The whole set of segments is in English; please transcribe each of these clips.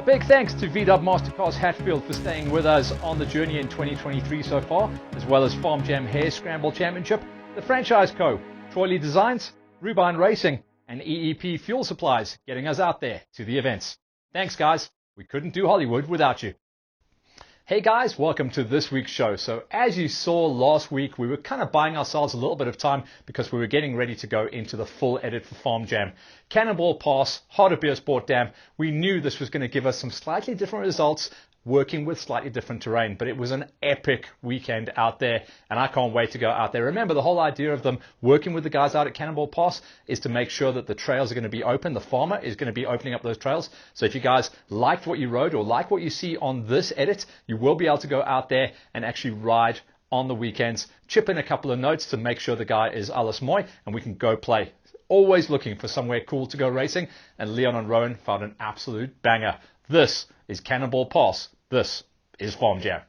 A big thanks to VW Mastercars Hatfield for staying with us on the journey in 2023 so far, as well as Farm Jam Harescramble Championship, the Franchise Co, Troy Lee Designs, Rubine Racing, and EEP Fuel Supplies getting us out there to the events. Thanks guys, we couldn't do Hollywood without you. Hey guys, welcome to this week's show. So as you saw last week, we were kind of buying ourselves a little bit of time because we were getting ready to go into the full edit for Farm Jam. Cannonball Pass, Hartees Sport Dam. We knew this was going to give us some slightly different results, working with slightly different terrain, but it was an epic weekend out there and I can't wait to go out there. Remember, the whole idea of them working with the guys out at Cannonball Pass is to make sure that the trails are going to be open. The farmer is going to be opening up those trails. So if you guys liked what you rode or like what you see on this edit, you will be able to go out there and actually ride on the weekends, chip in a couple of notes to make sure the guy is Alice Moy and we can go play. Always looking for somewhere cool to go racing, and Leon and Rowan found an absolute banger. This is Cannonball Pass. This is Farm Jam.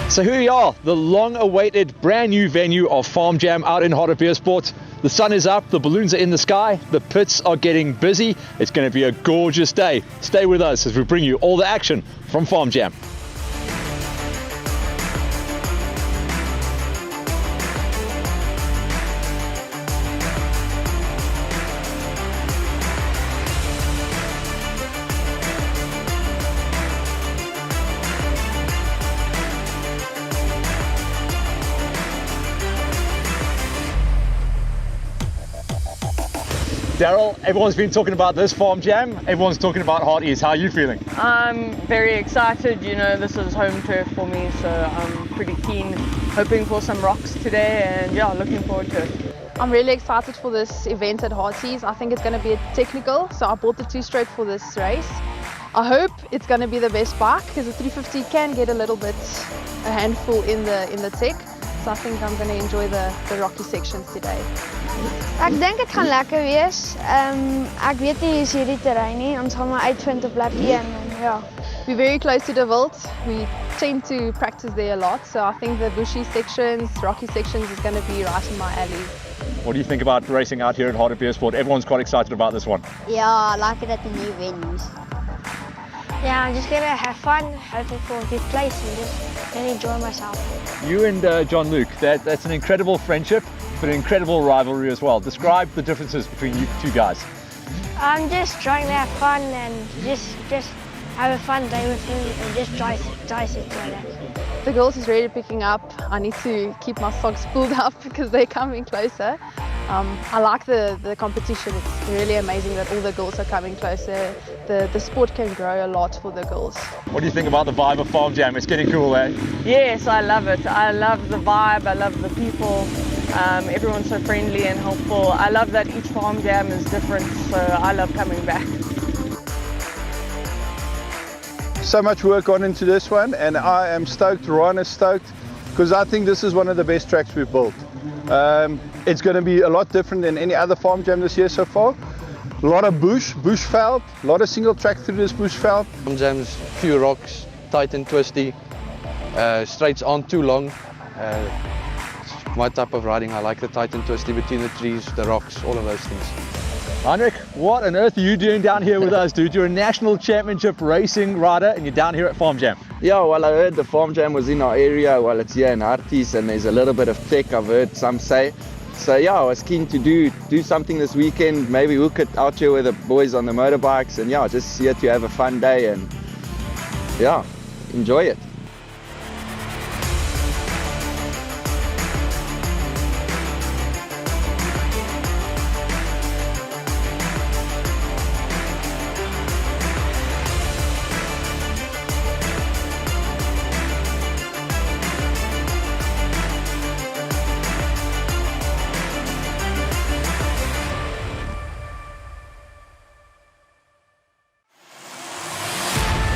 So here we are, the long-awaited brand new venue of Farm Jam out in Hartees Sport. The sun is up, the balloons are in the sky, the pits are getting busy. It's going to be a gorgeous day. Stay with us as we bring you all the action from Farm Jam. Daryl, everyone's been talking about this Farm Jam. Everyone's talking about Hartees. How are you feeling? I'm very excited. You know, this is home turf for me, so I'm pretty keen. Hoping for some rocks today, and yeah, looking forward to it. I'm really excited for this event at Hartees. I think it's going to be a technical, so I bought the two-stroke for this race. I hope it's going to be the best bike because the 350 can get a little bit a handful in the tech. So I think I'm going to enjoy the rocky sections today. Ek dink dit gaan lekker wees. Ek weet nie hoe is hierdie terrein nie. Ons gaan maar uitvind op lap 1 en ja. We're very close to the Veld. We tend to practice there a lot, so I think the bushy sections, rocky sections is going to be right in my alley. What do you think about racing out here in Hartees Sport? Everyone's quite excited about this one. Yeah, I like it at the new venues. Yeah, I'm just going to have fun, hoping for a good place and just really enjoy myself. You and John Luke, that's an incredible friendship, but an incredible rivalry as well. Describe the differences between you two guys. I'm just trying to have fun and just have a fun day with him and just dice it like that. The girls is really picking up. I need to keep my socks pulled up because they're coming closer. I like the competition. It's really amazing that all the girls are coming closer. The sport can grow a lot for the girls. What do you think about the vibe of Farm Jam? It's getting cool, eh? Yes, I love it. I love the vibe. I love the people. Everyone's so friendly and helpful. I love that each Farm Jam is different, so I love coming back. So much work gone into this one, and I am stoked. Ron is stoked because I think this is one of the best tracks we've built. It's going to be a lot different than any other Farm Jam this year so far. A lot of bushveld, a lot of single track through this bushveld. Farm Jam's few rocks, tight and twisty, straights aren't too long. It's my type of riding. I like the tight and twisty between the trees, the rocks, all of those things. Heinrich, what on earth are you doing down here with us, dude? You're a national championship racing rider and you're down here at Farm Jam. Yeah, well, I heard the Farm Jam was in our area. Well, it's here in Hartees and there's a little bit of tech, I've heard some say. So yeah, I was keen to do something this weekend, maybe hook it out here with the boys on the motorbikes and yeah, just here to have a fun day and yeah, enjoy it.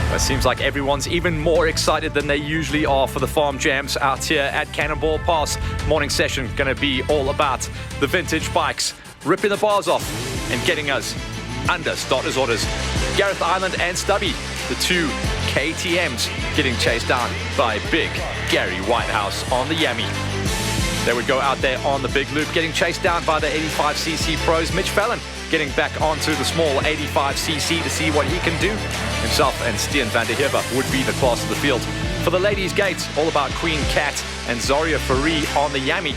It seems like everyone's even more excited than they usually are for the Farm Jams out here at Cannonball Pass. Morning session going to be all about the vintage bikes, ripping the bars off and getting us under starters orders. Gareth Island and Stubby, the two KTMs, getting chased down by big Gary Whitehouse on the Yami. They would go out there on the big loop, getting chased down by the 85cc pros. Mitch Fallon getting back onto the small 85cc to see what he can do. Himself and Stian van der Heever would be the class of the field. For the ladies' gates, all about Queen Cat and Zoria Farie on the Yami.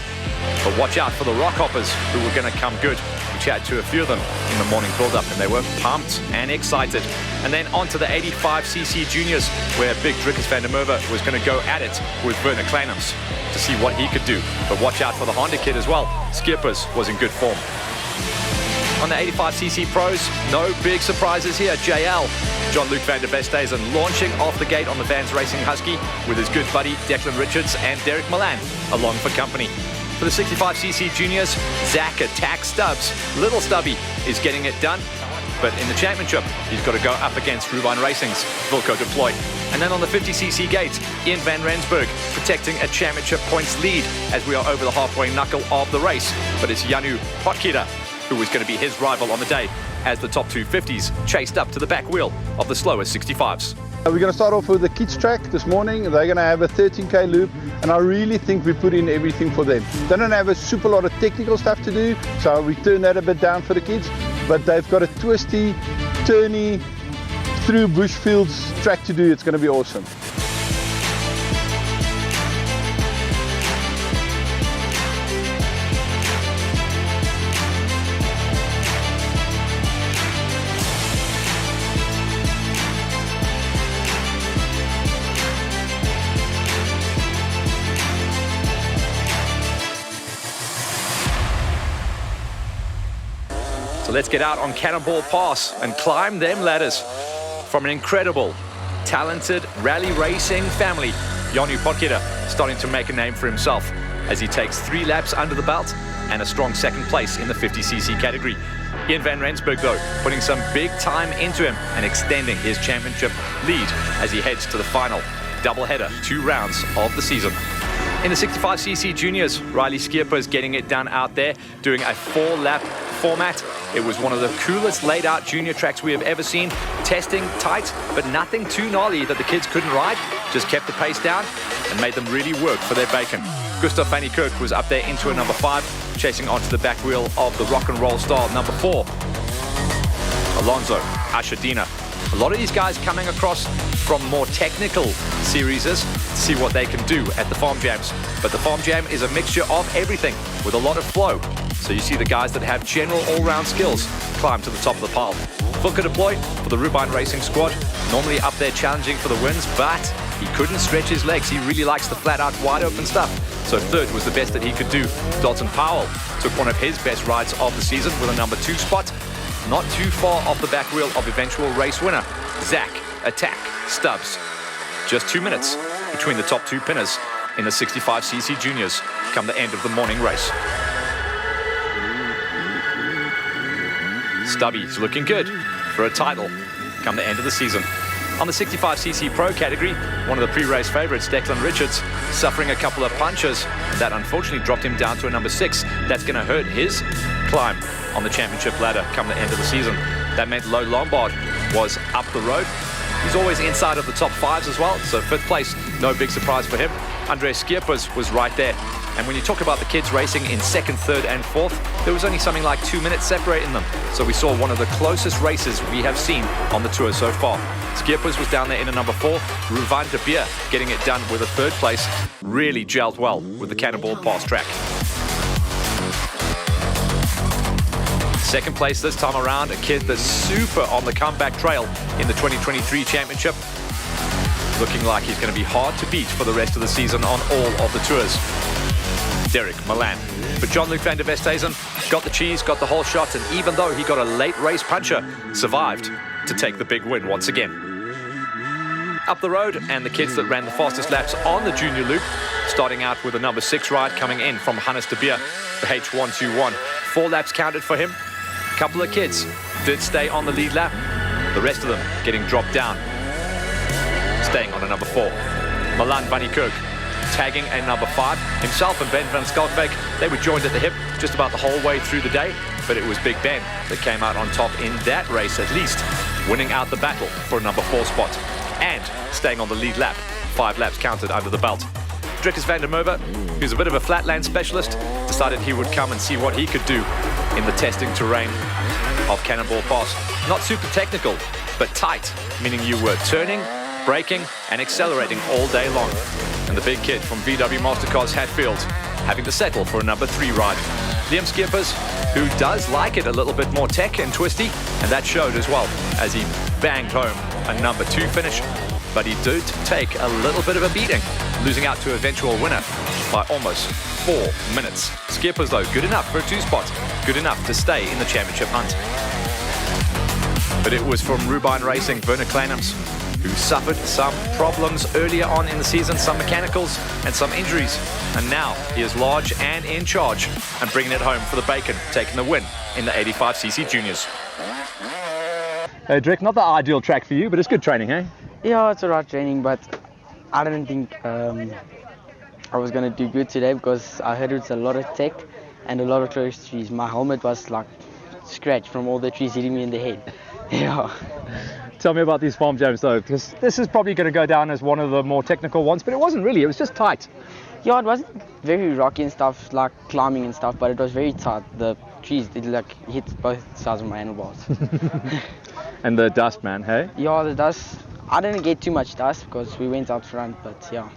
But watch out for the Rockhoppers, who were going to come good. We chatted to a few of them in the morning build-up, and they were pumped and excited. And then on to the 85cc juniors, where Big Drickus van der Merwe was going to go at it with Werner Kleinums to see what he could do. But watch out for the Honda kid as well. Skippers was in good form. On the 85cc pros, no big surprises here. JL, John-Luc van der Westhuizen, launching off the gate on the Vans Racing Husky with his good buddy Declan Richards and Derek Milan along for company. For the 65cc juniors, Zach Attack Stubbs. Little Stubby is getting it done, but in the championship, he's got to go up against Rubine Racing's Wilco Deploy. And then on the 50cc gate, Ian van Rensburg protecting a championship points lead as we are over the halfway knuckle of the race. But it's Janu Potkira who was going to be his rival on the day as the top 250s chased up to the back wheel of the slower 65s. We're going to start off with the kids track this morning. They're going to have a 13k loop, and I really think we put in everything for them. They don't have a super lot of technical stuff to do, so we turn that a bit down for the kids, but they've got a twisty, turny, through bush fields track to do. It's going to be awesome. So let's get out on Cannonball Pass and climb them ladders. From an incredible, talented rally racing family, Janu Potkira starting to make a name for himself as he takes 3 laps under the belt and a strong second place in the 50cc category. Ian van Rensburg, though, putting some big time into him and extending his championship lead as he heads to the final doubleheader, 2 rounds of the season. In the 65cc juniors, Riley Skippers getting it done out there, doing a 4-lap format. It was one of the coolest laid out junior tracks we have ever seen. Testing tight, but nothing too gnarly that the kids couldn't ride. Just kept the pace down and made them really work for their bacon. Gustav van der Kerk was up there into a number 5, chasing onto the back wheel of the rock and roll star number 4. Alonso, Ashadina. A lot of these guys coming across from more technical series to see what they can do at the Farm Jams. But the Farm Jam is a mixture of everything with a lot of flow. So you see the guys that have general all-round skills climb to the top of the pile. Wilco Deploy for the Rubine Racing squad, normally up there challenging for the wins, but he couldn't stretch his legs. He really likes the flat-out, wide-open stuff. So 3rd was the best that he could do. Dalton Powell took one of his best rides of the season with a number 2 spot. Not too far off the back wheel of eventual race winner, Zach Attack Stubbs. Just 2 minutes between the top 2 pinners in the 65cc juniors come the end of the morning race. Stubby's looking good for a title come the end of the season. On the 65cc Pro category, one of the pre-race favourites, Declan Richards, suffering a couple of punches. That unfortunately dropped him down to a number 6. That's going to hurt his climb on the championship ladder come the end of the season. That meant Lo Lombard was up the road. He's always inside of the top 5s as well, so 5th place, no big surprise for him. Andres Skippers was right there. And when you talk about the kids racing in 2nd, 3rd and 4th, there was only something like 2 minutes separating them. So we saw one of the closest races we have seen on the tour so far. Skippers was down there in a number 4. Ruvan de Beer getting it done with a 3rd place. Really gelled well with the Cannonball Pass track. 2nd place this time around, a kid that's super on the comeback trail in the 2023 championship. Looking like he's going to be hard to beat for the rest of the season on all of the tours. Derek Milan. But John-Luc van der Westhuizen got the cheese, got the whole shot, and even though he got a late race puncher, survived to take the big win once again. Up the road, and the kids that ran the fastest laps on the junior loop, starting out with a number 6 ride coming in from Hannes de Beer, the H121. 4 laps counted for him. A couple of kids did stay on the lead lap. The rest of them getting dropped down. Staying on a number 4. Milan van der Kerk tagging a number 5. Himself and Ben van Skalkbeek, they were joined at the hip just about the whole way through the day, but it was Big Ben that came out on top in that race at least, winning out the battle for a number 4 spot and staying on the lead lap. 5 laps counted under the belt. Drickus van der Merwe, who's a bit of a flatland specialist, decided he would come and see what he could do in the testing terrain of Cannonball Pass. Not super technical, but tight, meaning you were turning, braking and accelerating all day long. And the big kid from VW Mastercars Hatfield having to settle for a number 3 ride. Liam Schippers, who does like it a little bit more tech and twisty, and that showed as well as he banged home a number 2 finish. But he did take a little bit of a beating, losing out to eventual winner by almost 4 minutes. Schippers, though, good enough for a 2-spot, good enough to stay in the championship hunt. But it was from Rubine Racing, Werner Kleinams, who suffered some problems earlier on in the season, some mechanicals and some injuries. And now he is large and in charge and bringing it home for the Bacon, taking the win in the 85cc Juniors. Hey Drick, not the ideal track for you, but it's good training, eh? Yeah, it's alright training, but I didn't think I was going to do good today because I heard it's a lot of tech and a lot of close trees. My helmet was like scratched from all the trees hitting me in the head. Yeah. Tell me about these farm jams though, because this is probably going to go down as one of the more technical ones, but it wasn't really, it was just tight. Yeah, it wasn't very rocky and stuff, like climbing and stuff, but it was very tight. The trees, it like hit both sides of my handlebars. And the dust, man, hey? Yeah, the dust, I didn't get too much dust because we went out front, but yeah.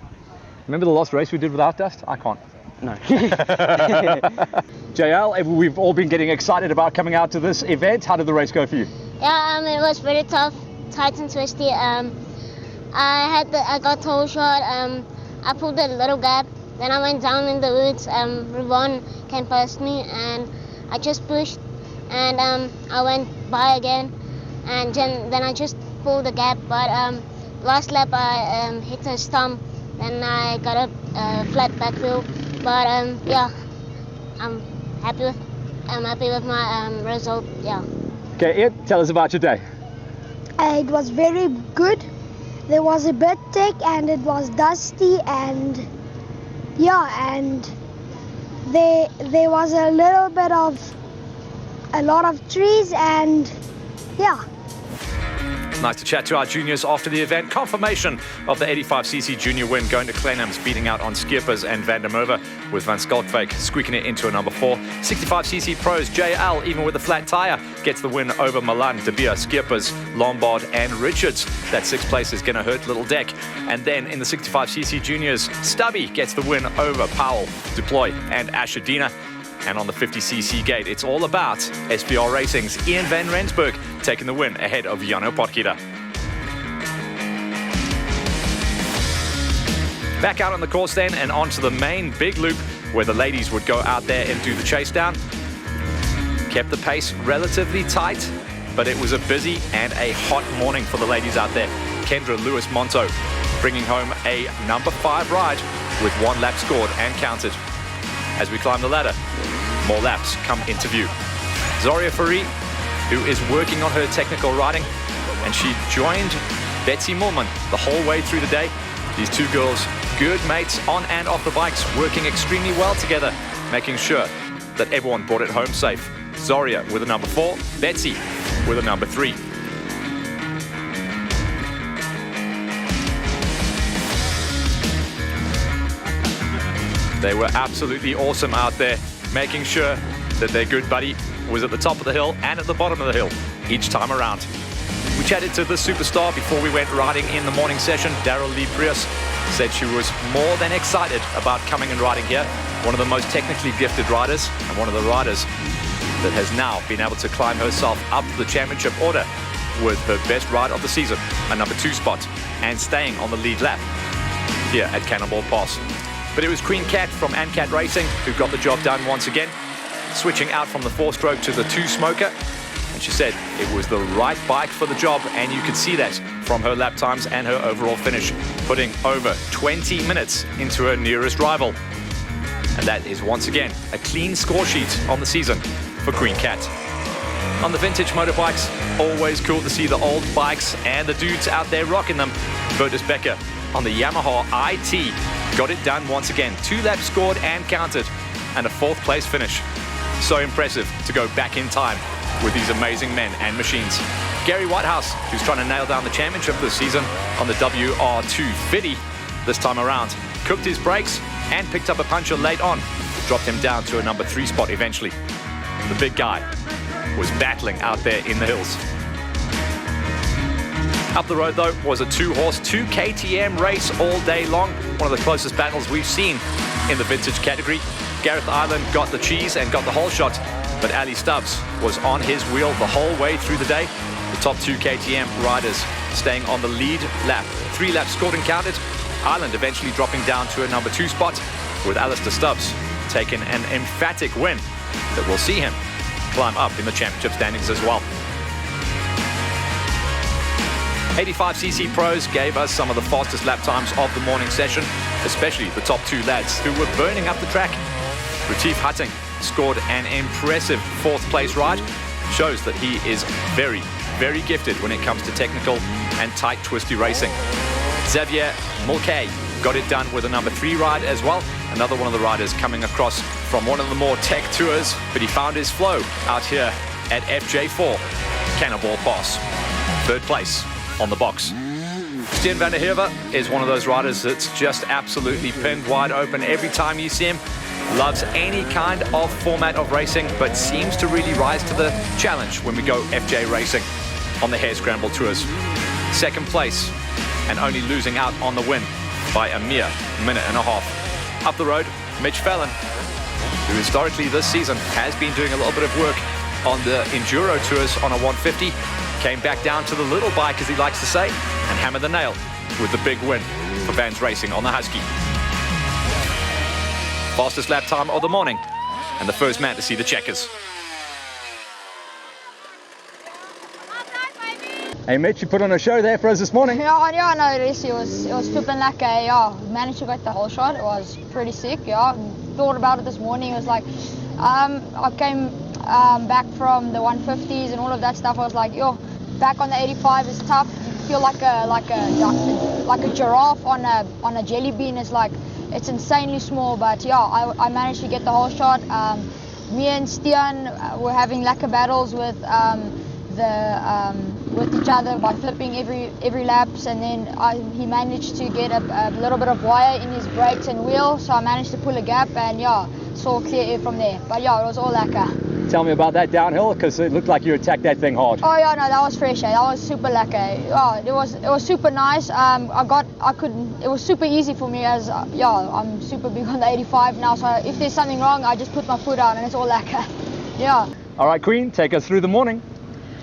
Remember the last race we did without dust? I can't. No. JL, we've all been getting excited about coming out to this event. How did the race go for you? Yeah, it was very tough, tight and twisty. I got toe shot. I pulled a little gap. Then I went down in the woods. Ravon came past me, and I just pushed, and I went by again, and then I just pulled the gap. But last lap I hit a stump, then I got a flat back wheel. But yeah, I'm happy with my result. Yeah. Okay, Ed, tell us about your day. It was very good. There was a bit thick and it was dusty, and yeah, and there was a lot of trees, and yeah. Nice to chat to our juniors after the event. Confirmation of the 85cc junior win, going to Kleinams, beating out on Schippers and Van der Merwe, with Van Skalkwyk squeaking it into a number 4. 65cc pros, JL, even with a flat tyre, gets the win over Milan, De Beer, Schippers, Lombard and Richards. That 6th place is going to hurt Little Deck. And then in the 65cc juniors, Stubby gets the win over Powell, Deploy and Ashadina. And on the 50cc gate, it's all about SBR Racing's Ian van Rensburg taking the win ahead of Jano Potgieter. Back out on the course then and onto the main big loop where the ladies would go out there and do the chase down. Kept the pace relatively tight, but it was a busy and a hot morning for the ladies out there. Kendra Lewis Monto bringing home a number 5 ride with 1 lap scored and counted. As we climb the ladder, more laps come into view. Zoria Farid, who is working on her technical riding, and she joined Betsy Mulman the whole way through the day. These 2 girls, good mates on and off the bikes, working extremely well together, making sure that everyone brought it home safe. Zoria with a number 4, Betsy with a number 3. They were absolutely awesome out there, making sure that their good buddy was at the top of the hill and at the bottom of the hill each time around. We chatted to the superstar before we went riding in the morning session. Daryl Lee Prius said she was more than excited about coming and riding here. One of the most technically gifted riders, and one of the riders that has now been able to climb herself up the championship order with her best ride of the season, a number 2 spot, and staying on the lead lap here at Cannonball Pass. But it was Queen Cat from Ancat Racing who got the job done once again, switching out from the 4-stroke to the 2-smoker. And she said it was the right bike for the job, and you could see that from her lap times and her overall finish, putting over 20 minutes into her nearest rival. And that is once again a clean score sheet on the season for Queen Cat. On the vintage motorbikes, always cool to see the old bikes and the dudes out there rocking them. Bertus Becker on the Yamaha IT got it done once again. 2 laps scored and counted, and a 4th place finish. So impressive to go back in time with these amazing men and machines. Gary Whitehouse, who's trying to nail down the championship this season on the WR250 this time around, cooked his brakes and picked up a puncher late on. Dropped him down to a number 3 spot eventually. The big guy was battling out there in the hills. Up the road though was a 2-horse, 2 KTM race all day long. One of the closest battles we've seen in the vintage category. Gareth Island got the cheese and got the whole shot, but Ali Stubbs was on his wheel the whole way through the day. The top 2 KTM riders staying on the lead lap. 3 laps scored and counted. Island eventually dropping down to a number 2 spot, with Alistair Stubbs taking an emphatic win that will see him climb up in the championship standings as well. 85cc pros gave us some of the fastest lap times of the morning session, especially the top 2 lads who were burning up the track. Retief Hutting scored an impressive 4th place ride. Shows that he is very, very gifted when it comes to technical and tight, twisty racing. Xavier Mulcahy got it done with a number 3 ride as well. Another one of the riders coming across from one of the more tech tours, but he found his flow out here at FJ4, Cannonball Pass. 3rd place on the box. Stian van der Heever is one of those riders that's just absolutely pinned wide open every time you see him. Loves any kind of format of racing, but seems to really rise to the challenge when we go FJ racing on the Harescramble tours. 2nd place, and only losing out on the win by a mere minute and a half. Up the road, Mitch Fallon, who historically this season has been doing a little bit of work on the Enduro tours on a 150, came back down to the little bike, as he likes to say, and hammered the nail with the big win for Vans Racing on the Husky. Fastest lap time of the morning, and the first man to see the checkers. Hey Mitch, you put on a show there for us this morning. Yeah, no, it was flipping like a, yeah, managed to get the whole shot. It was pretty sick, yeah. Thought about it this morning. It was like, I came back from the 150s and all of that stuff. I was like, yo, back on the 85 is tough. You feel like a giraffe on a jelly bean. It's insanely small, but yeah, I managed to get the whole shot. Me and Stian were having lacquer battles with each other by flipping every laps, and then he managed to get a little bit of wire in his brakes and wheel, so I managed to pull a gap and yeah, saw clear air from there. But yeah, it was all lacquer. Tell me about that downhill, because it looked like you attacked that thing hard. Oh yeah, no, that was fresh. That was super lacquer. Oh, it was super nice. It was super easy for me, as yeah, I'm super big on the 85 now. So if there's something wrong, I just put my foot out and it's all lacquer. Yeah. All right, Queen, take us through the morning.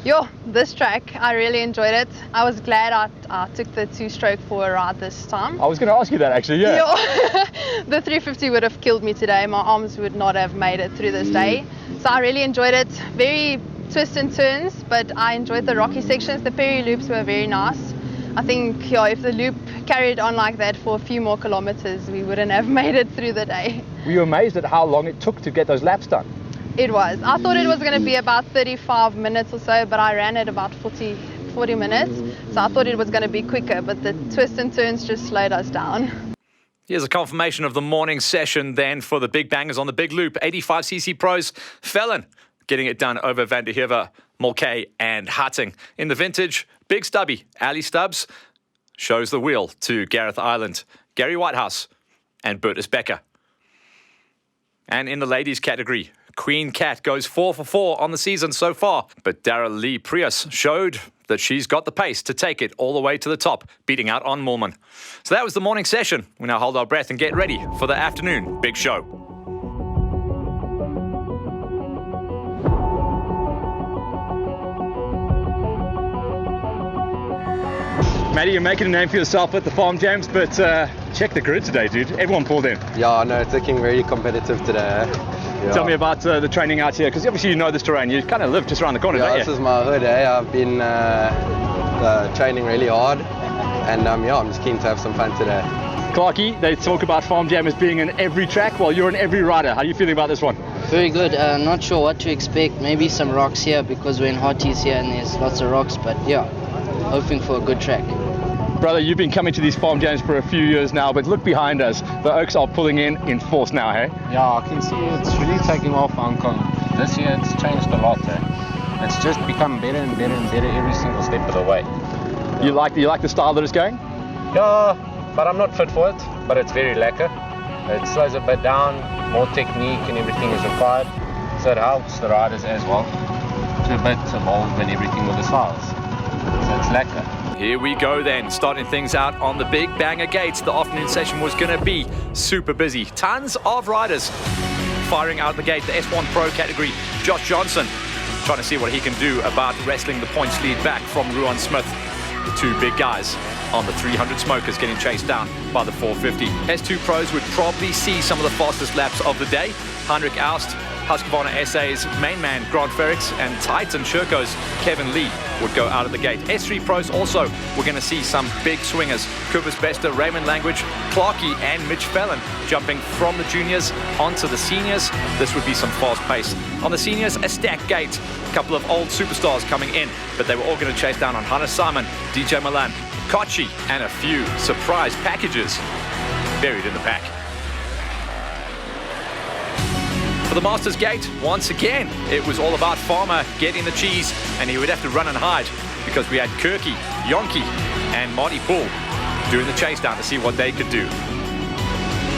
Yo, this track, I really enjoyed it. I was glad I took the 2-stroke for a ride this time. I was going to ask you that actually, yeah. Yo, the 350 would have killed me today. My arms would not have made it through this day. So I really enjoyed it. Very twists and turns, but I enjoyed the rocky sections. The Perry loops were very nice. I think, yeah, if the loop carried on like that for a few more kilometers, we wouldn't have made it through the day. Were you amazed at how long it took to get those laps done? It was. I thought it was going to be about 35 minutes or so, but I ran at about 40 minutes. So I thought it was going to be quicker, but the twists and turns just slowed us down. Here's a confirmation of the morning session then for the big bangers on the big loop. 85cc pros, Fallon getting it done over Van der Heever, Mulcahy and Hutting. In the vintage, big stubby, Ali Stubbs shows the wheel to Gareth Island, Gary Whitehouse and Bertus Becker. And in the ladies category, Queen Cat goes 4 for 4 on the season so far. But Darrell Lee Prius showed that she's got the pace to take it all the way to the top, beating out on Moorman. So that was the morning session. We now hold our breath and get ready for the afternoon big show. Matty, you're making a name for yourself at the Farm Jams, but check the grid today, dude. Everyone pulled in. Yeah, no, it's looking very competitive today. Yeah. Tell me about the training out here, because obviously you know this terrain. You kind of live just around the corner, don't you? This is my hood, I've been training really hard, and yeah, I'm just keen to have some fun today. Clarky, they talk about Farm Jam as being in every track. Well, you're in every rider. How are you feeling about this one? Very good. Not sure what to expect. Maybe some rocks here, because we're in Hartees here and there's lots of rocks, but yeah, hoping for a good track. Brother, you've been coming to these Farm Jams for a few years now, but look behind us. The Oaks are pulling in force now, hey? Yeah, I can see it's really taking off, Uncle. This year it's changed a lot, It's just become better and better and better every single step of the way. You like the style that it's going? Yeah, but I'm not fit for it. but it's very lacquer. It slows a bit down, more technique and everything is required, so it helps the riders as well to a bit evolve and everything with the styles. So it's lacquer. Here we go then, starting things out on the big banger gates. The afternoon session was going to be super busy. Tons of riders firing out the gate. The S1 Pro category, Josh Johnson trying to see what he can do about wrestling the points lead back from Ruan Smith. The two big guys on the 300 smokers getting chased down by the 450. S2 Pros would probably see some of the fastest laps of the day. Heinrich Aust, Husqvarna SA's main man Grant Ferrix, and Titan Sherco's Kevin Lee would go out of the gate. S3 Pros also, we're going to see some big swingers. Kubis Bester, Raymond Language, Clarkey and Mitch Fallon jumping from the juniors onto the seniors. This would be some fast pace. On the seniors, a stacked gate. A couple of old superstars coming in, but they were all going to chase down on Hannes Simon, DJ Milan, Kochi, and a few surprise packages buried in the pack. For the Masters gate, once again, it was all about Farmer getting the cheese, and he would have to run and hide because we had Kirky, Yonke, and Marty Poole doing the chase down to see what they could do.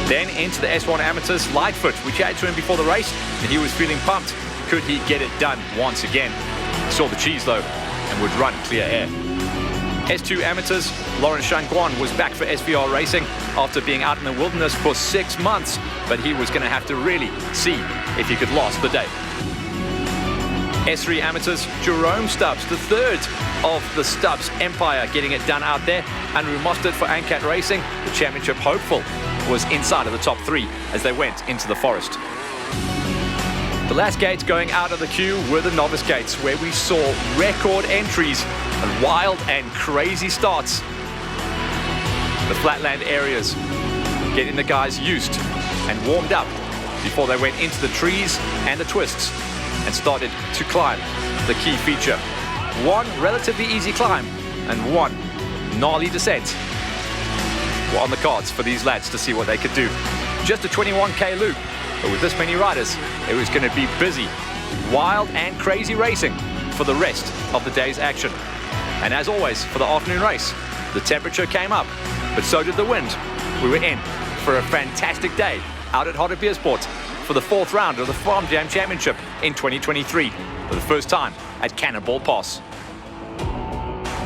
Then into the S1 Amateurs, Lightfoot. We chatted to him before the race, and he was feeling pumped. Could he get it done once again? Saw the cheese though, and would run clear air. S2 Amateurs, Lawrence Shangguan was back for SVR Racing after being out in the wilderness for 6 months, but he was going to have to really see if he could last the day. S3 Amateurs, Jerome Stubbs, the third of the Stubbs Empire, getting it done out there. Andrew Mostert for ANCAT Racing, the championship hopeful, was inside of the top 3 as they went into the forest. The last gates going out of the queue were the novice gates, where we saw record entries and wild and crazy starts. The flatland areas getting the guys used and warmed up before they went into the trees and the twists and started to climb the key feature. One relatively easy climb and one gnarly descent were on the cards for these lads to see what they could do. Just a 21k loop, but with this many riders, it was going to be busy, wild and crazy racing for the rest of the day's action. And as always, for the afternoon race, the temperature came up, but so did the wind. We were in for a fantastic day out at Hartees for the 4th round of the Farm Jam Championship in 2023, for the first time at Cannonball Pass.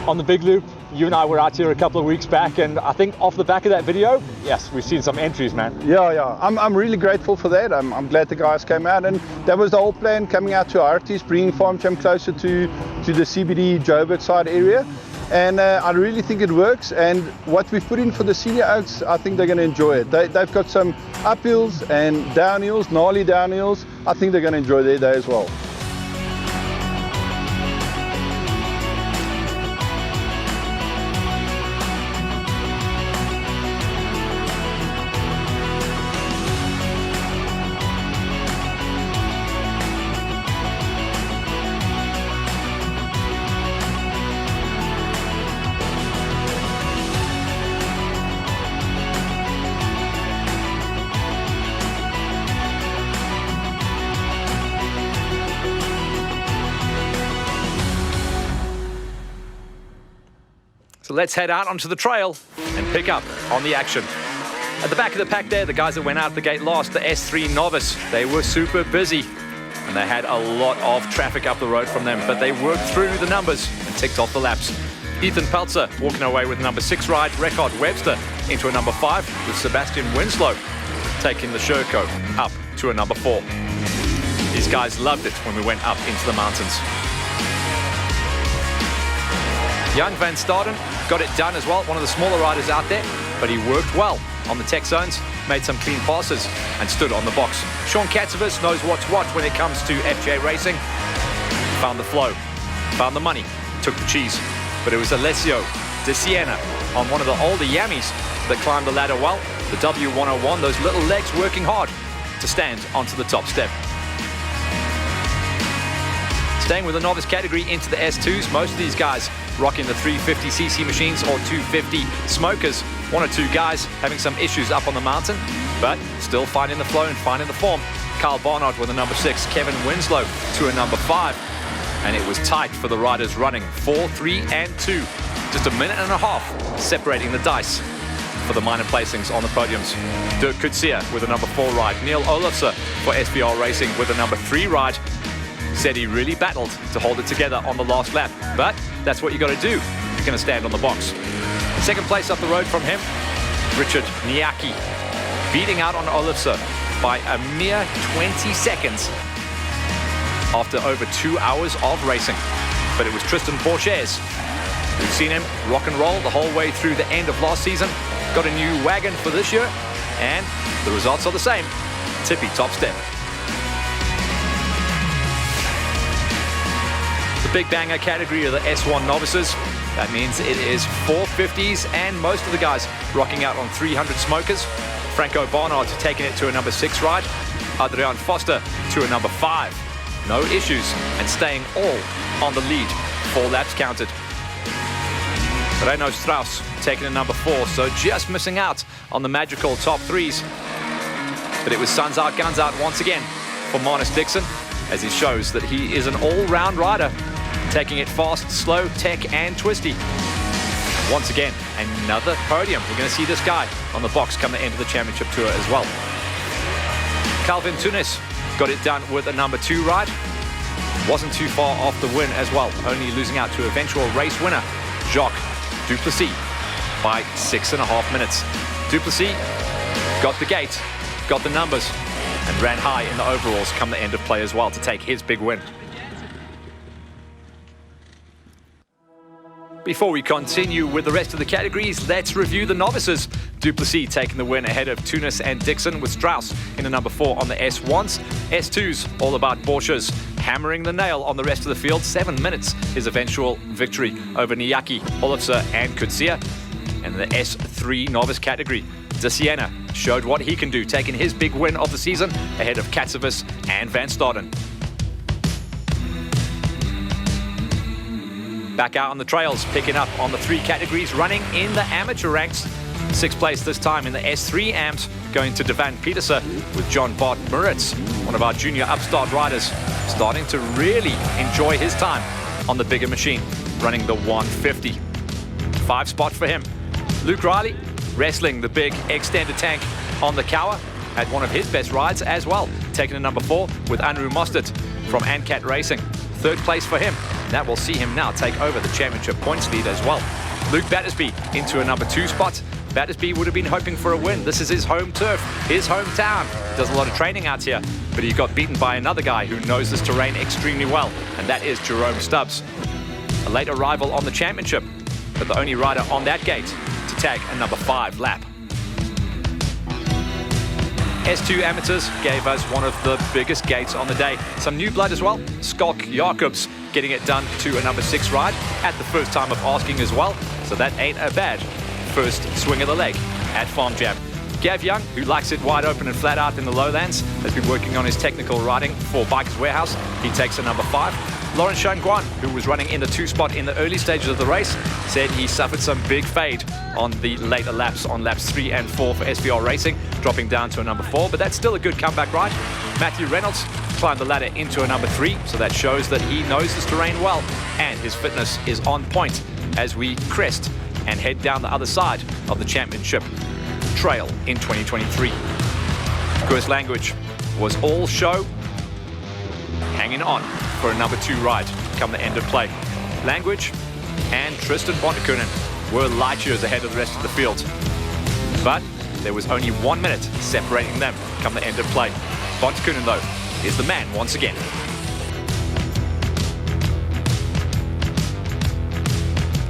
On the big loop, you and I were out here a couple of weeks back, and I think off the back of that video, yes, we've seen some entries, man. Yeah. I'm really grateful for that. I'm glad the guys came out, and that was the whole plan, coming out to Hartees, bringing Farm Jam closer to the CBD Joburg side area. And I really think it works, and what we've put in for the senior oaks, I think they're going to enjoy it. They've got some uphills and downhills, gnarly downhills. I think they're going to enjoy their day as well. So let's head out onto the trail and pick up on the action. At the back of the pack there, the guys that went out the gate last, the S3 Novice, they were super busy and they had a lot of traffic up the road from them, but they worked through the numbers and ticked off the laps. Ethan Peltzer walking away with number 6 ride, Reckard Webster into a number 5, with Sebastian Winslow taking the Sherco up to a number 4. These guys loved it when we went up into the mountains. Young Van Staden got it done as well, one of the smaller riders out there, but he worked well on the tech zones, made some clean passes and stood on the box. Sean Katsovitz knows what's what when it comes to FJ racing. Found the flow, found the money, took the cheese, but it was Alessio De Siena on one of the older Yammies that climbed the ladder well. The W101, those little legs working hard to stand onto the top step. Staying with the novice category into the S2s, most of these guys rocking the 350cc machines or 250 smokers. 1 or 2 guys having some issues up on the mountain, but still finding the flow and finding the form. Carl Barnard with a number 6, Kevin Winslow to a number 5. And it was tight for the riders running 4, 3, and 2. Just a minute and a half separating the dice for the minor placings on the podiums. Dirk Coetzee with a number 4 ride. Neil Olofse for SVR Racing with a number 3 ride. Said he really battled to hold it together on the last lap, but that's what you got to do. You're going to stand on the box. Second place up the road from him, Richard Niaki, beating out on Olofse by a mere 20 seconds after over 2 hours of racing. But it was Tristan Borges. We've seen him rock and roll the whole way through the end of last season. Got a new wagon for this year, and the results are the same. Tippy top step. The big banger category are the S1 novices. That means it is 450s and most of the guys rocking out on 300 smokers. Franco Barnard taking it to a number 6 ride. Adrian Foster to a number 5. No issues and staying all on the lead. 4 laps counted. Renaud Strauss taking a number 4, so just missing out on the magical top 3s. But it was suns out, guns out once again for Marnus Dixon, as he shows that he is an all-round rider, taking it fast, slow, tech, and twisty. Once again, another podium. We're going to see this guy on the box come the end of the championship tour as well. Calvin Tunis got it done with a number 2 ride. Wasn't too far off the win as well, only losing out to eventual race winner Jacques Duplessis by 6.5 minutes. Duplessis got the gate, got the numbers, and ran high in the overalls come the end of play as well to take his big win. Before we continue with the rest of the categories, let's review the novices. Duplessis taking the win ahead of Tunis and Dixon, with Strauss in the number 4 on the S1s. S2s, all about Borges, hammering the nail on the rest of the field. 7 minutes, his eventual victory over Niaki, Olofse and Coetzee. And the S3 novice category, De Siena showed what he can do, taking his big win of the season ahead of Katsevis and Van Staden. Back out on the trails, picking up on the 3 categories, running in the amateur ranks. 6th place this time in the S3 AMs, going to Devan Petersen with John Bart Muritz, one of our junior upstart riders, starting to really enjoy his time on the bigger machine, running the 150. 5 spot for him. Luke Riley wrestling the big extended tank on the Cower, had one of his best rides as well, taking a number 4 with Andrew Mostert from Ancat Racing. 3rd place for him. That will see him now take over the championship points lead as well. Luke Battersby into a number 2 spot. Battersby would have been hoping for a win. This is his home turf, his hometown. Does a lot of training out here, but he got beaten by another guy who knows this terrain extremely well, and that is Jerome Stubbs. A late arrival on the championship, but the only rider on that gate to tag a number 5 lap. S2 amateurs gave us one of the biggest gates on the day. Some new blood as well. Skalk Jacobs getting it done to a number 6 ride at the first time of asking as well. So that ain't a bad first swing of the leg at Farm Jam. Gav Young, who likes it wide open and flat out in the lowlands, has been working on his technical riding for Bikers Warehouse. He takes a number 5. Lawrence Shangguan, who was running in the 2 spot in the early stages of the race, said he suffered some big fade on the later laps, on laps 3 and 4 for SVR Racing, dropping down to a number 4, but that's still a good comeback ride. Matthew Reynolds climbed the ladder into a number 3, so that shows that he knows this terrain well, and his fitness is on point as we crest and head down the other side of the championship trail in 2023. Chris Language was all show, hanging on for a number 2 ride come the end of play. Language and Tristan Bontekoonen were light years ahead of the rest of the field, but there was only 1 minute separating them come the end of play. Bontekoonen, though, is the man once again.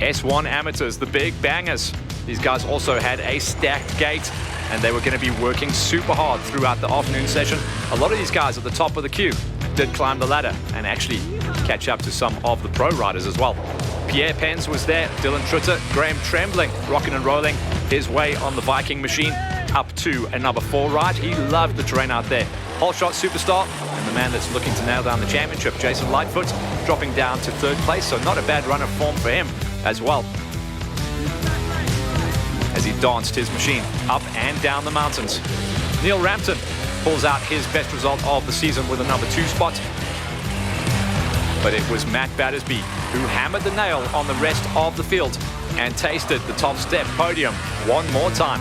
S1 amateurs, the big bangers. These guys also had a stacked gate, and they were going to be working super hard throughout the afternoon session. A lot of these guys at the top of the queue did climb the ladder and actually catch up to some of the pro riders as well. Pierre Pens was there, Dylan Trutter, Graham Trembling rocking and rolling his way on the Viking machine up to a number 4 ride. He loved the terrain out there. Holshot superstar and the man that's looking to nail down the championship, Jason Lightfoot, dropping down to 3rd place, so not a bad run of form for him as well, as he danced his machine up and down the mountains. Neil Rampton pulls out his best result of the season with a number 2 spot, but it was Matt Battersby who hammered the nail on the rest of the field, and tasted the top step podium one more time.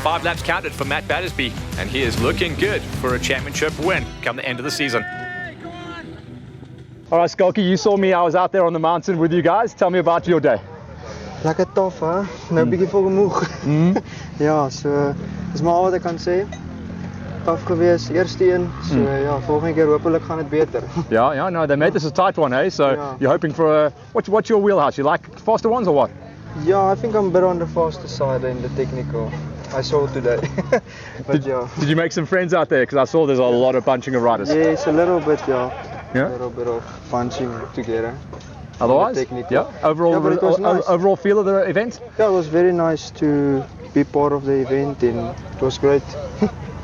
5 laps counted for Matt Battersby, and he is looking good for a championship win come the end of the season. All right, Skulky, you saw me. I was out there on the mountain with you guys. Tell me about your day. Lekker tof, hè? Nou 'n bietjie vol gemoeg. Ja, so dis maar al wat ek kan sê. Tof geweest, eerste een. So ja, volgende keer hopelik gaan dit beter. Yeah, no, they made this a tight one, hey? So Yeah. you're hoping for a... What's your wheelhouse? You like faster ones or what? Yeah, I think I'm a bit on the faster side in the technical. I saw today. But yeah. Did you make some friends out there? Because I saw there's a lot of bunching of riders. Yes, a little bit, yeah. Yeah? A little bit of punching together. Otherwise, technical. yeah. Overall, Yeah, but it was nice. overall feel of the event. Yeah, it was very nice to be part of the event and it was great.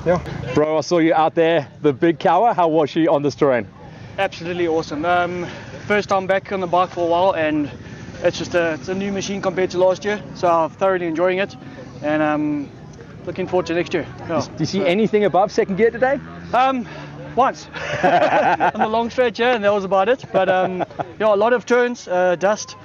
Yeah. Bro, I saw you out there. The big cow. How was she on this terrain? Absolutely awesome. First time back on the bike for a while, and it's just it's a new machine compared to last year. So I'm thoroughly enjoying it, and looking forward to next year. Yeah. Do you see anything above second gear today? Once on the long stretch, yeah, and that was about it. But yeah, a lot of turns, dust,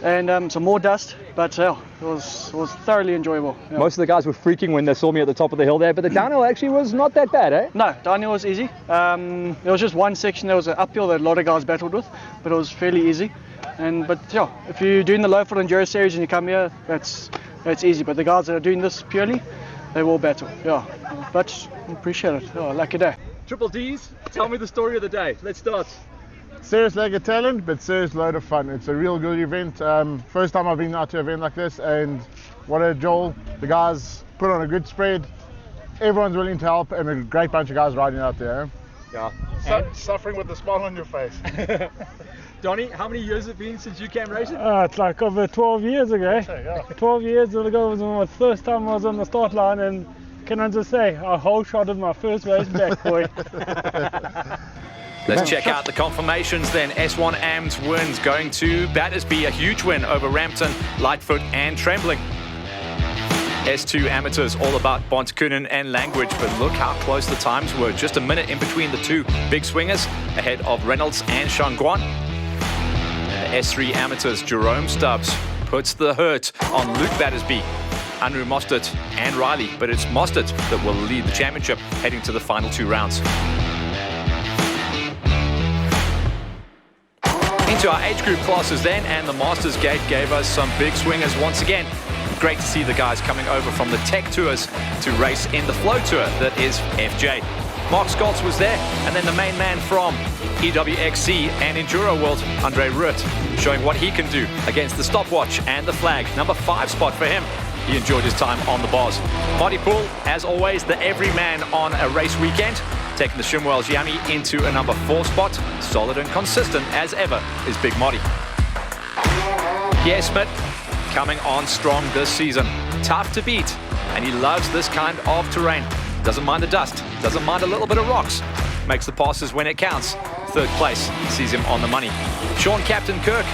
and some more dust. But yeah, it was thoroughly enjoyable. Yeah. Most of the guys were freaking when they saw me at the top of the hill there, but the downhill actually was not that bad, eh? No, downhill was easy. There was just one section that was an uphill that a lot of guys battled with, but it was fairly easy. But yeah, if you're doing the low foot enduro series and you come here, that's easy. But the guys that are doing this purely, they will battle. Yeah, but appreciate it. Yeah, lucky day. Triple D's, tell me the story of the day. Let's start. Serious lack of talent, but serious load of fun. It's a real good event. First time I've been out to an event like this, and what a Joel. The guys put on a good spread. Everyone's willing to help, and a great bunch of guys riding out there. Yeah. Suffering with a smile on your face. Donnie, how many years has it been since you came racing? It's like over 12 years ago. Yeah. 12 years ago was my first time I was on the start line, and can I just say, I whole shotted my first race back, boy. Let's check out the confirmations then. S1 AMS wins, going to Battersby, a huge win over Rampton, Lightfoot and Trembling. S2 Amateurs, all about Bontekonen and Language, but look how close the times were. Just a minute in between the two big swingers, ahead of Reynolds and Shangguan. And the S3 Amateurs, Jerome Stubbs puts the hurt on Luke Battersby, Andrew Mostert and Riley, but it's Mostert that will lead the championship heading to the final 2 rounds. Into our age group classes then, and the Masters Gate gave us some big swingers once again. Great to see the guys coming over from the Tech Tours to race in the Flow Tour that is FJ. Mark Scholz was there, and then the main man from EWXC and Enduro World, Andre Rutt, showing what he can do against the stopwatch and the flag. Number 5 spot for him. He enjoyed his time on the bars. Marty Poole, as always, the everyman on a race weekend, taking the Shimwell's Yami into a number 4 spot. Solid and consistent as ever is Big Marty. Pierre Smith coming on strong this season. Tough to beat, and he loves this kind of terrain. Doesn't mind the dust, doesn't mind a little bit of rocks. Makes the passes when it counts. 3rd place sees him on the money. Sean Captain Kirk,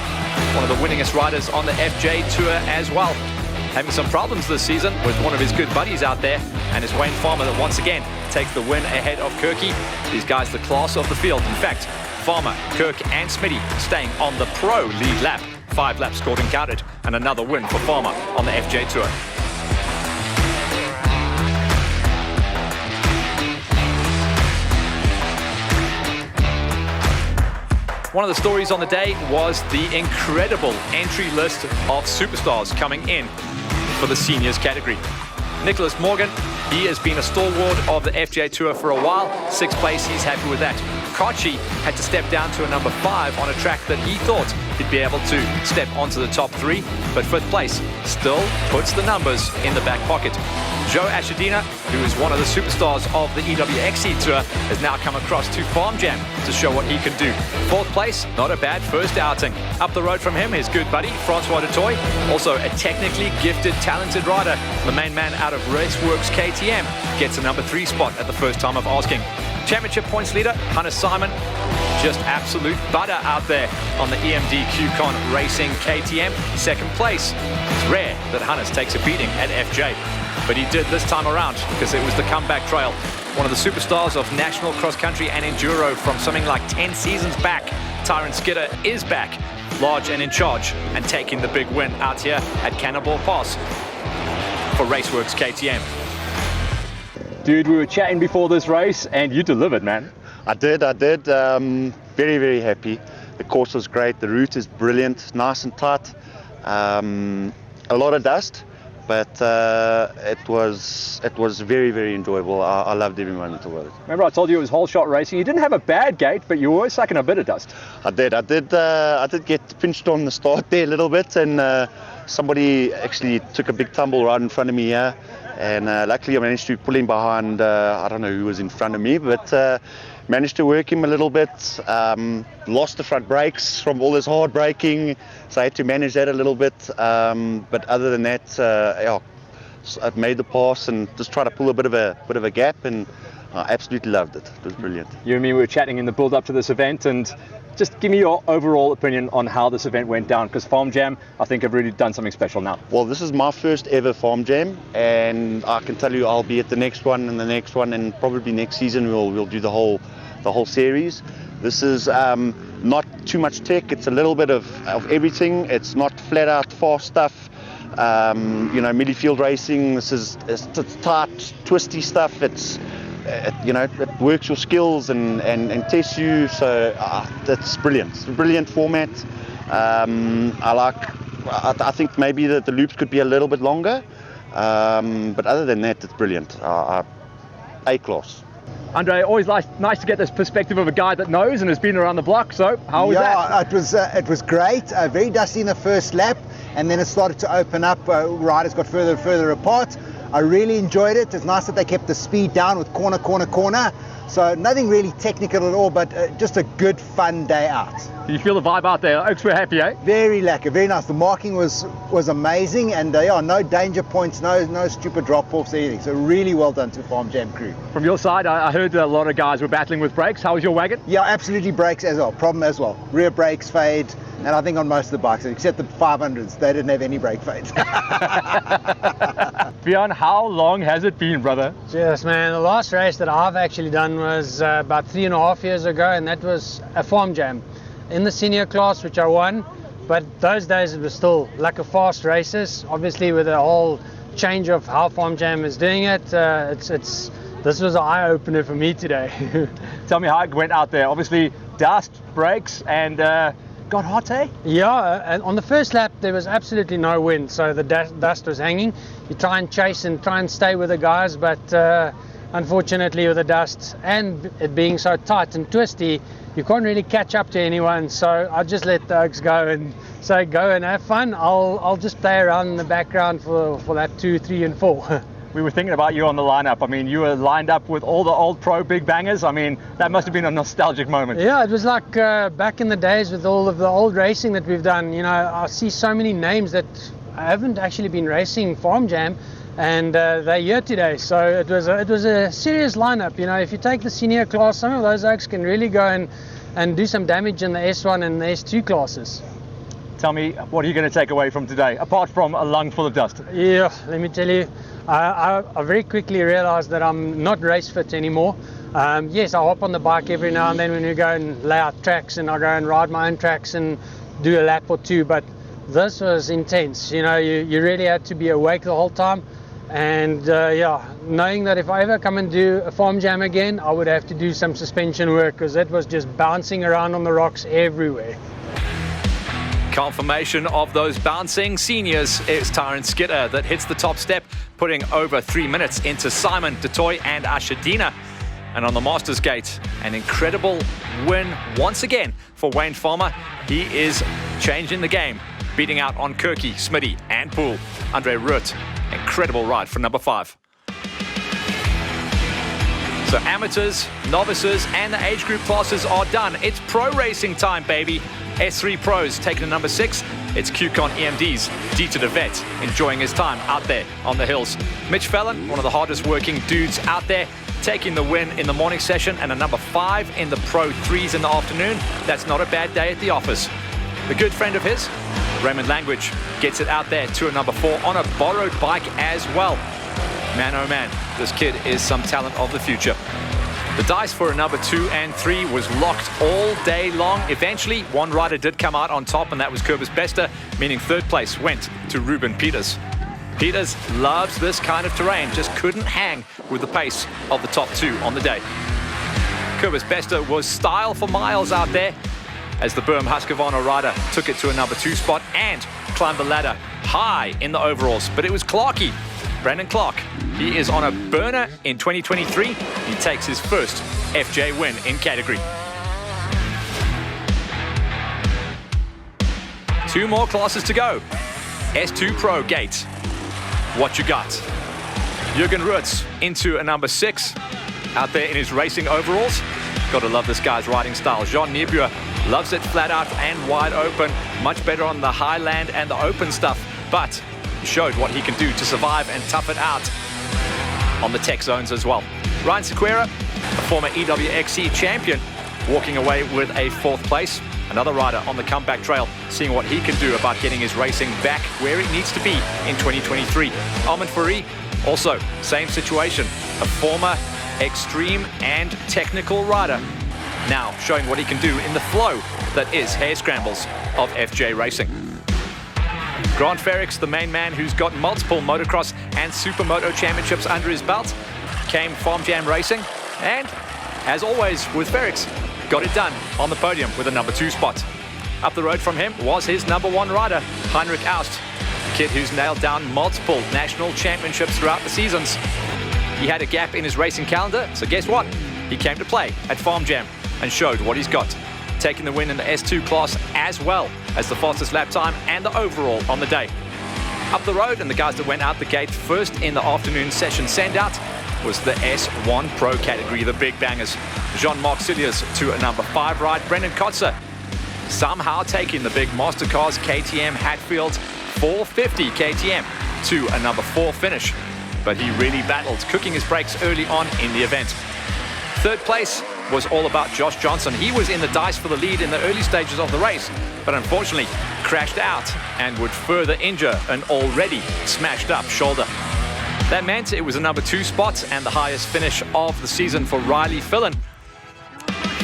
one of the winningest riders on the FJ Tour as well. Having some problems this season with one of his good buddies out there, and it's Wayne Farmer that once again takes the win ahead of Kirky. These guys the class of the field. In fact, Farmer, Kirk and Smitty staying on the pro lead lap. 5 laps scored and counted, and another win for Farmer on the FJ Tour. One of the stories on the day was the incredible entry list of superstars coming in for the seniors category. Nicholas Morgan, he has been a stalwart of the FJ Tour for a while. 6th place, he's happy with that. Kochi had to step down to a number 5 on a track that he thought he'd be able to step onto the top 3, but 5th place still puts the numbers in the back pocket. Joe Ashadina, who is one of the superstars of the EWXC Tour, has now come across to Farm Jam to show what he can do. 4th place, not a bad first outing. Up the road from him, his good buddy, Francois Dutoy, also a technically gifted, talented rider. The main man out of Raceworks KTM gets a number 3 spot at the first time of asking. Championship points leader, Hannes Simon, just absolute butter out there on the EMD QCon Racing KTM. 2nd place. It's rare that Hannes takes a beating at FJ, but he did this time around because it was the comeback trail. One of the superstars of national cross country and enduro from something like 10 seasons back, Tyron Skidder is back. large and in charge, and taking the big win out here at Cannonball Pass for Raceworks KTM. Dude, we were chatting before this race and you delivered, man. I did. Very, very happy. The course was great. The route is brilliant, nice and tight. A lot of dust, but it was very, very enjoyable. I loved every moment of it. Remember I told you it was whole shot racing? You didn't have a bad gate, but you were sucking a bit of dust. I did get pinched on the start there a little bit, and somebody actually took a big tumble right in front of me here. And luckily I managed to pull him behind, I don't know who was in front of me, but managed to work him a little bit. Lost the front brakes from all this hard braking, so I had to manage that a little bit. But other than that, I've made the pass and just tried to pull a bit of a gap, and I absolutely loved it. It was brilliant. You and me were chatting in the build up to this event, and just give me your overall opinion on how this event went down, because Farm Jam, I think, have really done something special now. Well, this is my first ever Farm Jam, and I can tell you I'll be at the next one and the next one, and probably next season we'll do the whole series. This is not too much tech. It's a little bit of everything. It's not flat out fast stuff. Middle field racing. It's tight, twisty stuff. It works your skills and tests you. So that's brilliant. It's a brilliant format. I think maybe the loops could be a little bit longer, but other than that, it's brilliant. A-class. Andre, always nice to get this perspective of a guy that knows and has been around the block. So how was that? Yeah, it was great. Very dusty in the first lap, and then it started to open up. Riders got further and further apart. I really enjoyed it. It's nice that they kept the speed down with corner. So nothing really technical at all, but just a good, fun day out. You feel the vibe out there? Oaks were happy, eh? Very lekker, very nice. The marking was amazing, and no danger points, no stupid drop-offs, anything. So really well done to Farm Jam crew. From your side, I heard a lot of guys were battling with brakes. How was your wagon? Yeah, absolutely brakes as well. Problem as well. Rear brakes fade, and I think on most of the bikes, except the 500s, they didn't have any brake fades. Bjorn, how long has it been, brother? Yes, man. The last race that I've actually done was about 3.5 years ago, and that was a Farm Jam in the senior class, which I won. But those days it was still like a fast races. Obviously, with the whole change of how Farm Jam is doing it, this was an eye opener for me today. Tell me how it went out there. Obviously, dust, brakes, and got hot, eh? Yeah, and on the first lap there was absolutely no wind, so the dust was hanging. You try and chase and try and stay with the guys, but unfortunately with the dust and it being so tight and twisty, you can't really catch up to anyone. So I just let the Oaks go and say, go and have fun. I'll just play around in the background for lap 2, 3 and 4. We were thinking about you on the lineup. I mean, you were lined up with all the old pro big bangers. I mean, that must have been a nostalgic moment. Yeah, it was like back in the days with all of the old racing that we've done. You know, I see so many names that haven't actually been racing Farm Jam, and they're here today. So it was a serious lineup. You know, if you take the senior class, some of those Oaks can really go and do some damage in the S1 and the S2 classes. Tell me, what are you going to take away from today, apart from a lung full of dust? Yeah, let me tell you, I very quickly realized that I'm not race fit anymore. Yes, I hop on the bike every now and then when we go and lay out tracks, and I go and ride my own tracks and do a lap or two, but this was intense. You know, you really had to be awake the whole time, and knowing that if I ever come and do a Farm Jam again, I would have to do some suspension work, because it was just bouncing around on the rocks everywhere. Confirmation of those bouncing seniors is Tyron Skitter that hits the top step, putting over 3 minutes into Simon, DeToy and Ashadina. And on the Masters Gate, an incredible win once again for Wayne Farmer. He is changing the game, beating out on Kirky, Smitty and Poole. Andre Rutt, incredible ride for number 5. So amateurs, novices and the age group classes are done. It's pro racing time, baby. S3 Pros taking to number 6. It's QCon EMD's Dieter de Vet enjoying his time out there on the hills. Mitch Fallon, one of the hardest working dudes out there, taking the win in the morning session and a number 5 in the Pro 3s in the afternoon. That's not a bad day at the office. A good friend of his, Raymond Language, gets it out there to a number 4 on a borrowed bike as well. Man, oh man, this kid is some talent of the future. The dice for a number 2 and 3 was locked all day long. Eventually, one rider did come out on top, and that was Cobus Bester, meaning third place went to Ruben Peters. Peters loves this kind of terrain, just couldn't hang with the pace of the top 2 on the day. Cobus Bester was style for miles out there as the Berm Husqvarna rider took it to a number 2 spot and climbed the ladder high in the overalls. But it was Clarkie, Brandon Clark. He is on a burner in 2023. He takes his first FJ win in category. 2 more classes to go. S2 Pro Gate. What you got? Jürgen Ruetz into a number 6 out there in his racing overalls. Got to love this guy's riding style. Jean Niebuhr loves it flat out and wide open. Much better on the highland and the open stuff, but he showed what he can do to survive and tough it out on the tech zones as well. Ryan Sequeira, a former EWXC champion, walking away with a 4th place. Another rider on the comeback trail, seeing what he can do about getting his racing back where it needs to be in 2023. Armand Fourie, also same situation, a former extreme and technical rider, now showing what he can do in the flow that is Harescrambles of FJ Racing. Grant Ferrix, the main man who's got multiple motocross and supermoto championships under his belt, came Farm Jam Racing, and as always with Ferrix, got it done on the podium with a number 2 spot. Up the road from him was his number 1 rider, Heinrich Aust, a kid who's nailed down multiple national championships throughout the seasons. He had a gap in his racing calendar, so guess what? He came to play at Farm Jam and showed what he's got, taking the win in the S2 class as well as the fastest lap time and the overall on the day. Up the road, and the guys that went out the gate first in the afternoon session send-out was the S1 Pro category, the big bangers. Jean-Marc Cilliers to a number 5 ride. Brendan Kotzer somehow taking the big Mastercars KTM Hatfield 450 KTM to a number 4 finish. But he really battled, cooking his brakes early on in the event. 3rd place was all about Josh Johnson. He was in the dice for the lead in the early stages of the race, but unfortunately crashed out and would further injure an already smashed up shoulder. That meant it was a number 2 spot and the highest finish of the season for Riley Fillen.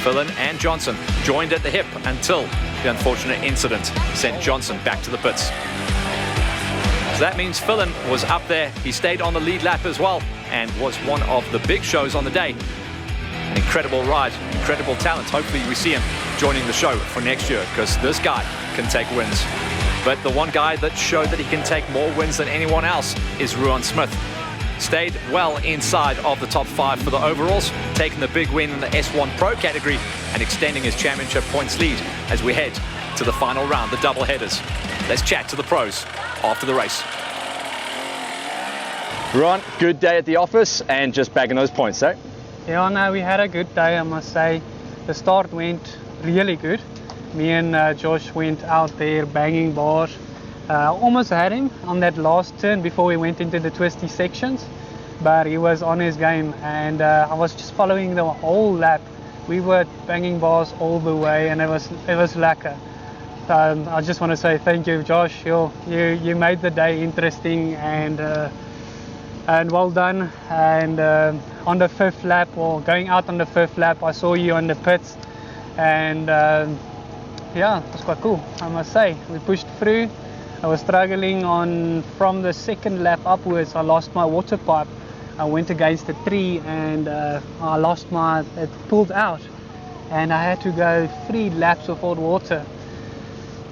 Fillen and Johnson joined at the hip until the unfortunate incident sent Johnson back to the pits. So that means Fillen was up there. He stayed on the lead lap as well and was one of the big shows on the day. An incredible ride, incredible talent. Hopefully we see him joining the show for next year, because this guy can take wins. But the one guy that showed that he can take more wins than anyone else is Ruan Smith. Stayed well inside of the top 5 for the overalls, taking the big win in the S1 Pro category and extending his championship points lead as we head to the final round, the double headers. Let's chat to the pros after the race. Ron, good day at the office and just bagging those points, eh? Yeah, no, we had a good day, I must say. The start went really good. Me and Josh went out there banging bars. Almost had him on that last turn before we went into the twisty sections, but he was on his game, and I was just following the whole lap. We were banging bars all the way, and it was lekker. I just want to say thank you, Josh. You made the day interesting, and well done. And on the 5th lap, or going out on the 5th lap, I saw you on the pits, and yeah, it was quite cool, I must say. We pushed through. I was struggling from the 2nd lap upwards. I lost my water pipe. I went against a tree and I lost it pulled out, and I had to go 3 laps without water.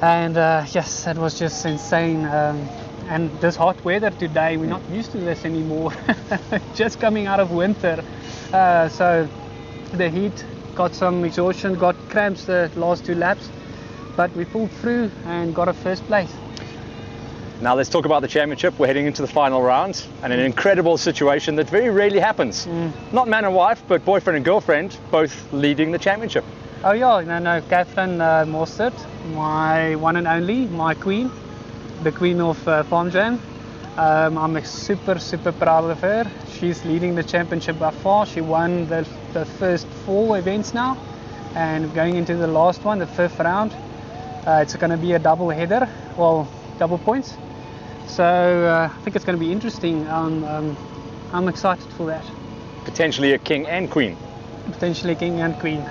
And yes, it was just insane. And this hot weather today, we're not used to this anymore. Just coming out of winter. So the heat, got some exhaustion, got cramps the last 2 laps, but we pulled through and got a 1st place. Now let's talk about the championship. We're heading into the final round, and an incredible situation that very rarely happens. Not man and wife, but boyfriend and girlfriend, both leading the championship. Oh yeah, no, Catherine Mostert, my one and only, my queen, the queen of Farm Jam. I'm super proud of her. She's leading the championship by far. She won the first 4 events now, and going into the last one, the 5th round. It's going to be a double header, well, double points. So I think it's going to be interesting. I'm excited for that. Potentially a king and queen. potentially king and queen.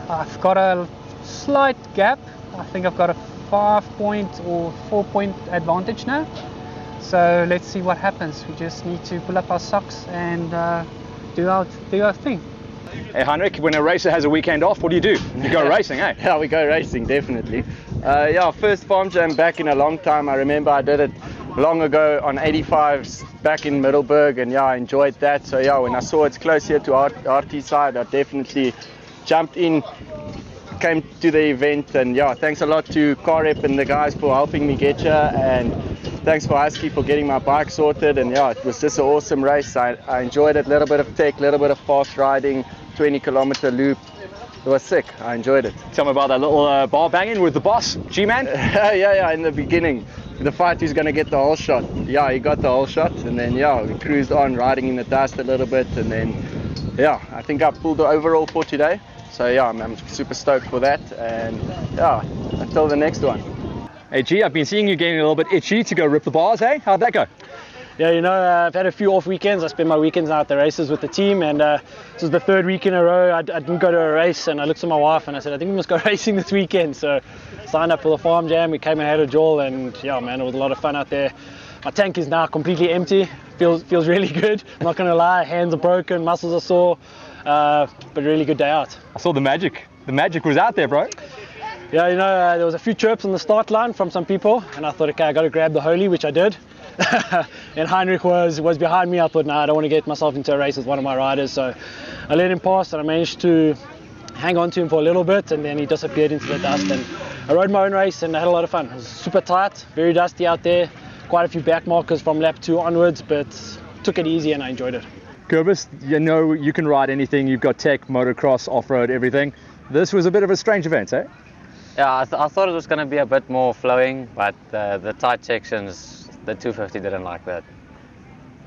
I've got a slight gap. I think I've got a 5-point or 4-point advantage now. So let's see what happens. We just need to pull up our socks and do our thing. Hey Heinrich, when a racer has a weekend off, what do? You go racing, eh? Yeah, we go racing, definitely. Yeah, first Farm Jam back in a long time. I remember I did it long ago on 85s back in Middelburg, and yeah, I enjoyed that. So yeah, when I saw it's close here to Hartees side, I definitely jumped in, came to the event, and yeah, thanks a lot to Car Rep and the guys for helping me get here, and thanks for Husky for getting my bike sorted. And yeah, it was just an awesome race. I enjoyed it. A little bit of tech, a little bit of fast riding, 20-kilometer loop. It was sick. I enjoyed it. Tell me about that little bar banging with the boss, G-Man. yeah, in the beginning, the fight who's going to get the whole shot. Yeah, he got the whole shot, and then yeah, we cruised on, riding in the dust a little bit, and then yeah, I think I pulled the overall for today. So yeah, I'm super stoked for that, and yeah, until the next one. Hey G, I've been seeing you getting a little bit itchy to go rip the bars, eh? How'd that go? Yeah, you know, I've had a few off weekends. I spend my weekends out at the races with the team, and this was the 3rd week in a row I didn't go to a race, and I looked at my wife and I said, I think we must go racing this weekend. So signed up for the Farm Jam. We came and had a Joel, and yeah, man, it was a lot of fun out there. My tank is now completely empty. Feels really good. I'm not going to lie, hands are broken, muscles are sore, but really good day out. I saw the magic. The magic was out there, bro. Yeah, you know, there was a few chirps on the start line from some people, and I thought, okay, I got to grab the Holy, which I did. And Heinrich was behind me. I thought, nah, I don't want to get myself into a race with one of my riders, so I let him pass, and I managed to hang on to him for a little bit, and then he disappeared into the dust, and I rode my own race and I had a lot of fun. It was super tight, very dusty out there, quite a few back markers from lap 2 onwards, but took it easy and I enjoyed it. Kurbis, you know you can ride anything. You've got tech, motocross, off-road, everything. This was a bit of a strange event, eh? Yeah, I thought it was going to be a bit more flowing, but the tight sections, the 250 didn't like that.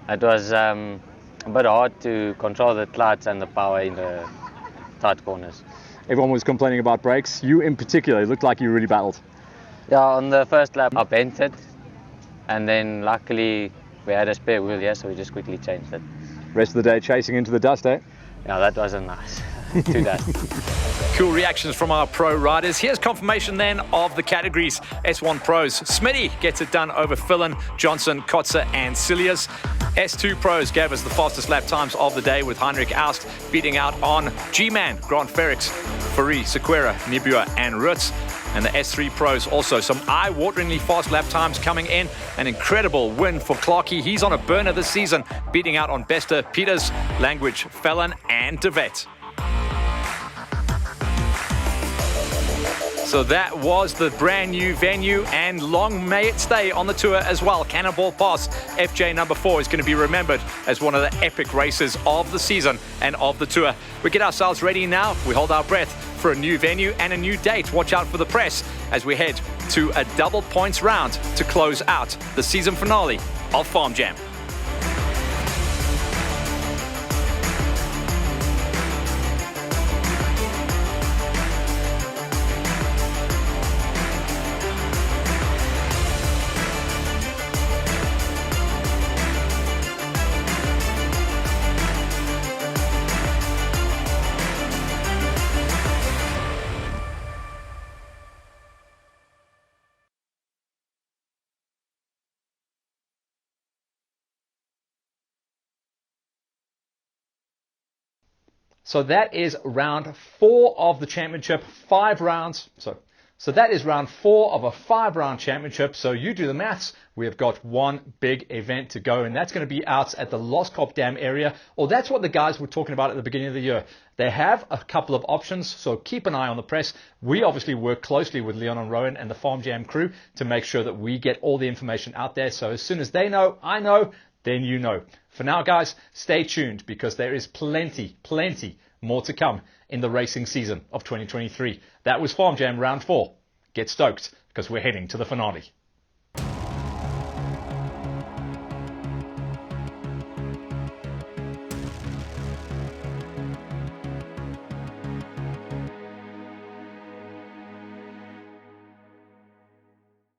It was a bit hard to control the clutch and the power in the tight corners. Everyone was complaining about brakes. You in particular, it looked like you really battled. Yeah, on the first lap I bent it, and then luckily we had a spare wheel here, so we just quickly changed it. Rest of the day chasing into the dust, eh? Yeah, that wasn't nice. Too dusty. Cool reactions from our pro riders. Here's confirmation then of the categories. S1 Pros, Smitty gets it done over Fillon, Johnson, Kotzer and Cilliers. S2 Pros gave us the fastest lap times of the day with Heinrich Aust beating out on G-Man, Grant Ferrix, Fari, Sequeira, Nibua and Rutz. And the S3 Pros also some eye-wateringly fast lap times coming in. An incredible win for Clarkey. He's on a burner this season, beating out on Bester, Peters, Language, Fallon and DeVette. So that was the brand new venue, and long may it stay on the tour as well. Cannonball Pass, FJ number 4, is going to be remembered as one of the epic races of the season and of the tour. We get ourselves ready now. We hold our breath for a new venue and a new date. Watch out for the press as we head to a double points round to close out the season finale of Farm Jam. So that is round 4 of the championship, 5 rounds. So that is round 4 of a 5-round championship. So you do the maths. We have got one big event to go, and that's going to be out at the Loskop Dam area, or that's what the guys were talking about at the beginning of the year. They have a couple of options, so keep an eye on the press. We obviously work closely with Leon and Rowan and the Farm Jam crew to make sure that we get all the information out there. So as soon as they know, I know, then you know. For now, guys, stay tuned because there is plenty more to come in the racing season of 2023. That was Farm Jam round 4. Get stoked because we're heading to the finale.